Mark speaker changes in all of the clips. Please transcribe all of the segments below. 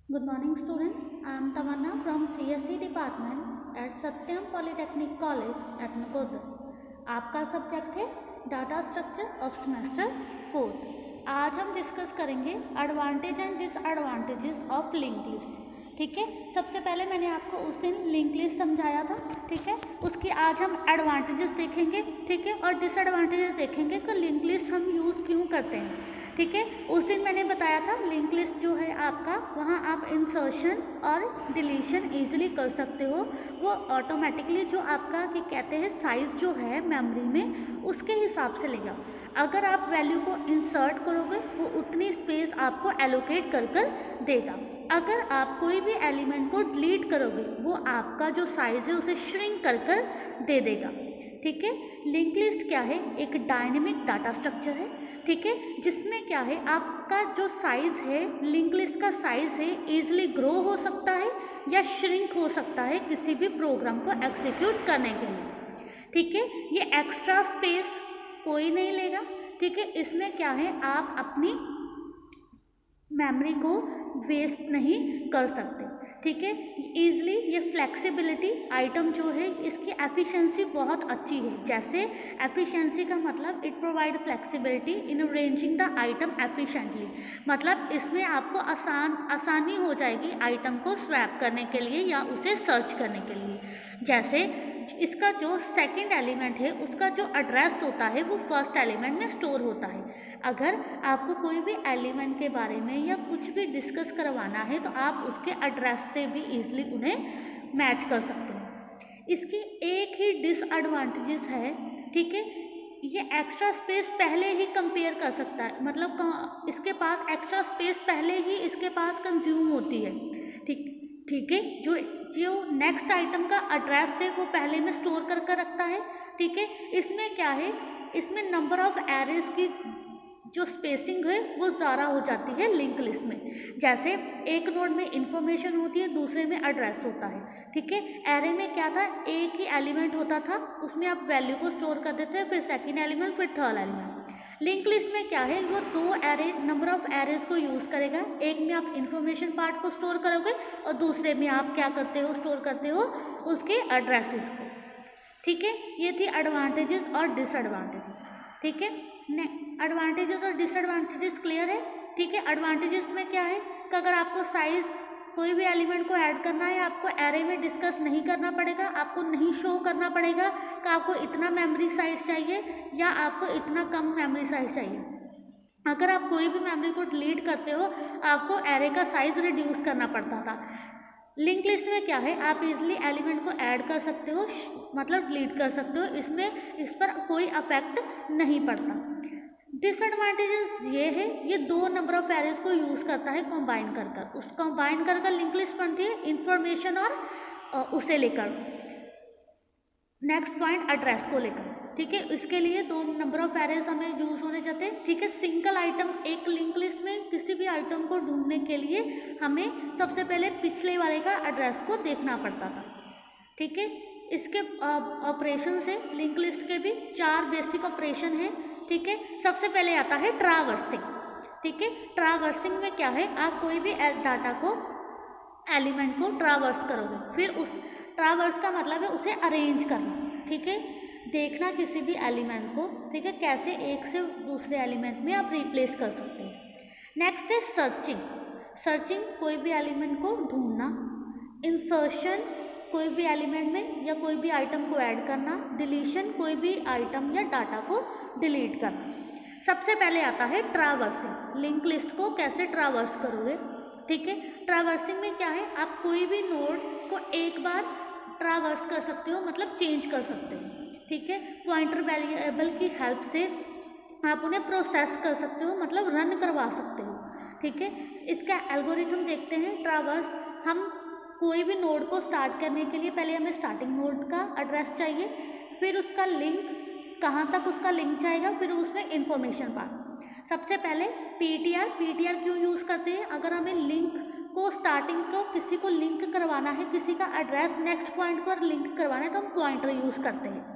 Speaker 1: Good morning, student. I am Tamanna from CSE department at Satyam Polytechnic College at Nakoda. आपका subject है data structure of semester 4। आज हम discuss करेंगे advantage and disadvantages of link list. ठीक है, सबसे पहले मैंने आपको उस दिन लिंक लिस्ट समझाया था। ठीक है, उसकी आज हम एडवांटेजेस देखेंगे। ठीक है, और डिसएडवांटेजेस देखेंगे कि लिंक लिस्ट हम यूज़ क्यों करते हैं। ठीक है, उस दिन मैंने बताया था लिंक लिस्ट जो है आपका, वहाँ आप इंसर्शन और डिलीशन इजीली कर सकते हो। वो ऑटोमेटिकली जो आपका कि कहते हैं साइज़ जो है मेमोरी में उसके हिसाब से लेगा। अगर आप वैल्यू को इंसर्ट करोगे वो उतनी स्पेस आपको एलोकेट कर देगा। अगर आप कोई भी एलिमेंट को डिलीट करोगे वो आपका जो साइज़ है उसे श्रिंक कर दे देगा। ठीक है, लिंक लिस्ट क्या है? एक डायनेमिक डाटा स्ट्रक्चर है। ठीक है, जिसमें क्या है आपका जो साइज़ है, लिंक लिस्ट का साइज़ है, ईजिली ग्रो हो सकता है या श्रिंक हो सकता है किसी भी प्रोग्राम को एग्जीक्यूट करने के लिए। ठीक है, ये एक्स्ट्रा स्पेस कोई नहीं लेगा। ठीक है, इसमें क्या है आप अपनी मेमोरी को वेस्ट नहीं कर सकते। ठीक है, ईजिली ये फ्लेक्सिबिलिटी आइटम जो है इसकी एफिशिएंसी बहुत अच्छी है। जैसे एफिशिएंसी का मतलब it provide flexibility in arranging the item efficiently, मतलब इसमें आपको आसानी हो जाएगी आइटम को स्वैप करने के लिए या उसे सर्च करने के लिए। जैसे इसका जो सेकंड एलिमेंट है उसका जो एड्रेस होता है वो फर्स्ट एलिमेंट में स्टोर होता है। अगर आपको कोई भी एलिमेंट के बारे में या कुछ भी डिस्कस करवाना है तो आप उसके एड्रेस से भी ईजिली उन्हें मैच कर सकते हो। इसकी एक ही डिसएडवांटेजेस है। ठीक है, ये एक्स्ट्रा स्पेस पहले ही कंपेयर कर सकता है, मतलब इसके पास एक्स्ट्रा स्पेस पहले ही इसके पास कंज्यूम होती है। ठीक है, जो जो नेक्स्ट आइटम का एड्रेस है वो पहले में स्टोर कर रखता है। ठीक है, इसमें क्या है, इसमें नंबर ऑफ एरेज की जो स्पेसिंग है वो ज़्यादा हो जाती है लिंक लिस्ट में। जैसे एक नोड में इंफॉर्मेशन होती है, दूसरे में एड्रेस होता है। ठीक है, एरे में क्या था, एक ही एलिमेंट होता था, उसमें आप वैल्यू को स्टोर कर देते हैं, फिर सेकंड एलिमेंट, फिर थर्ड एलिमेंट। लिंक लिस्ट में क्या है, वो दो एरे नंबर ऑफ एरेज को यूज़ करेगा। एक में आप इंफॉर्मेशन पार्ट को स्टोर करोगे और दूसरे में आप क्या करते हो, स्टोर करते हो उसके एड्रेसेस को। ठीक है, ये थी एडवांटेजेस और डिसएडवांटेजेस। ठीक है, एडवांटेजेस और डिसएडवांटेजेस क्लियर है। ठीक है, एडवांटेजेस में क्या है कि अगर आपको साइज कोई भी एलिमेंट को ऐड करना है आपको एरे में डिस्कस नहीं करना पड़ेगा, आपको नहीं शो करना पड़ेगा कि आपको इतना मेमोरी साइज चाहिए या आपको इतना कम मेमोरी साइज चाहिए। अगर आप कोई भी मेमोरी को डिलीट करते हो आपको एरे का साइज रिड्यूस करना पड़ता था। लिंक लिस्ट में क्या है, आप इजीली एलिमेंट को ऐड कर सकते हो, मतलब डिलीट कर सकते हो, इसमें इस पर कोई अफेक्ट नहीं पड़ता। डिसएडवांटेजेस ये है, ये दो नंबर ऑफ एरेज को यूज़ करता है कंबाइन कर उस कंबाइन कर लिंक लिस्ट बनती है इंफॉर्मेशन और उसे लेकर नेक्स्ट पॉइंट एड्रेस को लेकर। ठीक है, इसके लिए दो नंबर ऑफ एरेज हमें यूज होने जाते हैं। ठीक है, सिंगल आइटम एक लिंक लिस्ट में किसी भी आइटम को ढूंढने के लिए हमें सबसे पहले पिछले वाले का एड्रेस को देखना पड़ता था। ठीक है, इसके ऑपरेशन से लिंक लिस्ट के भी 4 बेसिक ऑपरेशन हैं। ठीक है, सबसे पहले आता है ट्रावर्सिंग। ठीक है, ट्रावर्सिंग में क्या है, आप कोई भी डाटा को एलिमेंट को ट्रावर्स करोगे, फिर उस ट्रावर्स का मतलब है उसे अरेंज करना। ठीक है, देखना किसी भी एलिमेंट को। ठीक है, कैसे एक से दूसरे एलिमेंट में आप रिप्लेस कर सकते हैं। नेक्स्ट है सर्चिंग। सर्चिंग कोई भी एलिमेंट को ढूंढना। इंसर्शन कोई भी एलिमेंट में या कोई भी आइटम को ऐड करना। डिलीशन कोई भी आइटम या डाटा को डिलीट करना। सबसे पहले आता है ट्रावर्सिंग। लिंक लिस्ट को कैसे ट्रावर्स करोगे। ठीक है, ट्रावर्सिंग में क्या है, आप कोई भी नोड को एक बार ट्रावर्स कर सकते हो, मतलब चेंज कर सकते हो। ठीक है, पॉइंटर वेरिएबल की हेल्प से आप उन्हें प्रोसेस कर सकते हो, मतलब रन करवा सकते हो। ठीक है, इसका एल्गोरिथम देखते हैं। ट्रावर्स, हम कोई भी नोड को स्टार्ट करने के लिए पहले हमें स्टार्टिंग नोड का एड्रेस चाहिए, फिर उसका लिंक, कहाँ तक उसका लिंक जाएगा, फिर उसमें इंफॉर्मेशन पार्ट। सबसे पहले पीटीआर क्यों यूज़ करते हैं, अगर हमें लिंक को स्टार्टिंग को किसी को लिंक करवाना है, किसी का एड्रेस नेक्स्ट पॉइंट पर लिंक करवाना है तो हम पॉइंटर यूज़ करते हैं।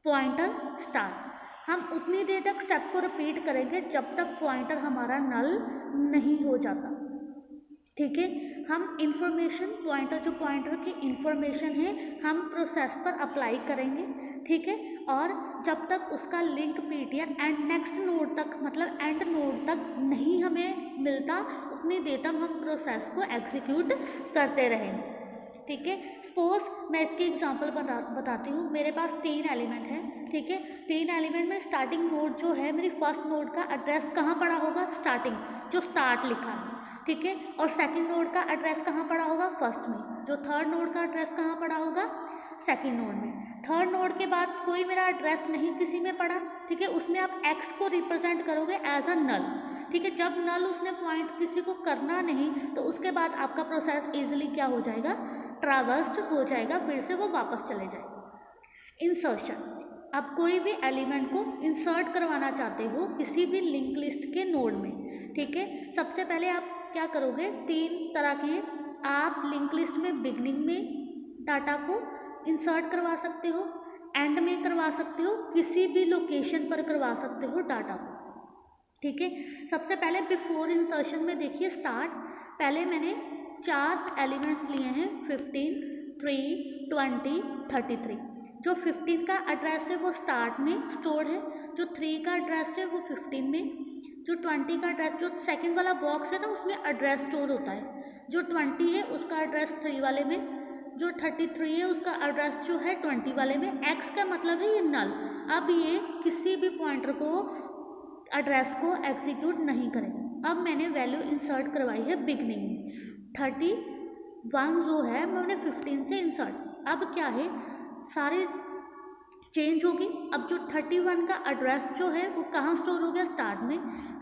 Speaker 1: पॉइंटर स्टार्ट, हम उतनी देर तक स्टेप को रिपीट करेंगे जब तक पॉइंटर हमारा नल नहीं हो जाता। ठीक है। हम इंफॉर्मेशन पॉइंटर, जो पॉइंटर की इंफॉर्मेशन है, हम प्रोसेस पर अप्लाई करेंगे। ठीक है। और जब तक उसका link PTR and next node तक, मतलब एंड नोड तक नहीं हमें मिलता, उतनी देर तक हम प्रोसेस को एग्जीक्यूट करते रहेंगे। ठीक है। सपोज मैं इसकी एग्जांपल बताती हूँ। मेरे पास 3 एलिमेंट है। ठीक है। 3 एलिमेंट में स्टार्टिंग नोड जो है, मेरी फर्स्ट नोड का एड्रेस कहाँ पड़ा होगा? स्टार्टिंग, जो स्टार्ट लिखा है। ठीक है। और सेकंड नोड का एड्रेस कहाँ पड़ा होगा? फर्स्ट में। जो थर्ड नोड का एड्रेस कहाँ पड़ा होगा? सेकंड नोड में। थर्ड नोड के बाद कोई मेरा एड्रेस नहीं किसी में पड़ा। ठीक है। उसमें आप एक्स को रिप्रेजेंट करोगे एज अ नल। ठीक है। जब नल उसने पॉइंट किसी को करना नहीं, तो उसके बाद आपका प्रोसेस इजिली क्या हो जाएगा? ट्रैवर्स्ड हो जाएगा, फिर से वो वापस चले जाएगा। इंसर्शन, आप कोई भी एलिमेंट को इंसर्ट करवाना चाहते हो किसी भी लिंक लिस्ट के नोड में। ठीक है। सबसे पहले आप क्या करोगे? 3 तरह के आप लिंक लिस्ट में बिगनिंग में डाटा को इंसर्ट करवा सकते हो, एंड में करवा सकते हो, किसी भी लोकेशन पर करवा सकते हो डाटा को। ठीक है। सबसे पहले बिफोर इंसर्शन में देखिए स्टार्ट, पहले मैंने 4 एलिमेंट्स लिए हैं, 15, 3, 20, 33। जो 15 का एड्रेस है वो स्टार्ट में स्टोर्ड है, जो 3 का एड्रेस है वो 15 में, जो 20 का एड्रेस, जो सेकंड वाला बॉक्स है ना उसमें एड्रेस स्टोर होता है, जो 20 है उसका एड्रेस 3 वाले में, जो 33 है उसका एड्रेस जो है 20 वाले में। एक्स का मतलब है ये नल। अब ये किसी भी पॉइंटर को एड्रेस को एग्जीक्यूट नहीं करेगा। अब मैंने वैल्यू इंसर्ट करवाई है बिगनिंग में, 31 जो है मैंने 15 से इंसर्ट। अब क्या है, सारे चेंज होगी। अब जो 31 का एड्रेस जो है वो कहाँ स्टोर हो गया? स्टार्ट में।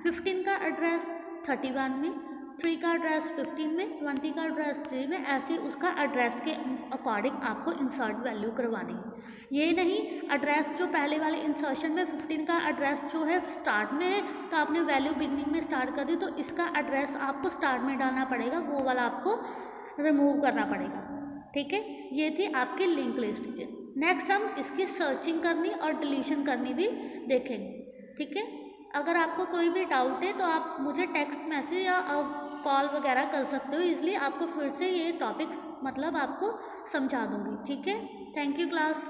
Speaker 1: 15 का एड्रेस 31 में, 3 का एड्रेस 15 में, 20 का एड्रेस 3 में। ऐसे उसका एड्रेस के अकॉर्डिंग आपको इंसर्ट वैल्यू करवानी है। ये नहीं एड्रेस जो पहले वाले इंसर्शन में 15 का एड्रेस जो है स्टार्ट में है, तो आपने वैल्यू बिगनिंग में स्टार्ट कर दी, तो इसका एड्रेस आपको स्टार्ट में डालना पड़ेगा, वो वाला आपको रिमूव करना पड़ेगा। ठीक है। ये थी आपकी लिंक लिस्ट। नेक्स्ट हम इसकी सर्चिंग करनी और डिलीशन करनी भी देखेंगे। ठीक है। अगर आपको कोई भी डाउट है तो आप मुझे टेक्स्ट मैसेज या कॉल वगैरह कर सकते हो, इसलिए आपको फिर से ये टॉपिक्स मतलब आपको समझा दूंगी। ठीक है। Thank you class.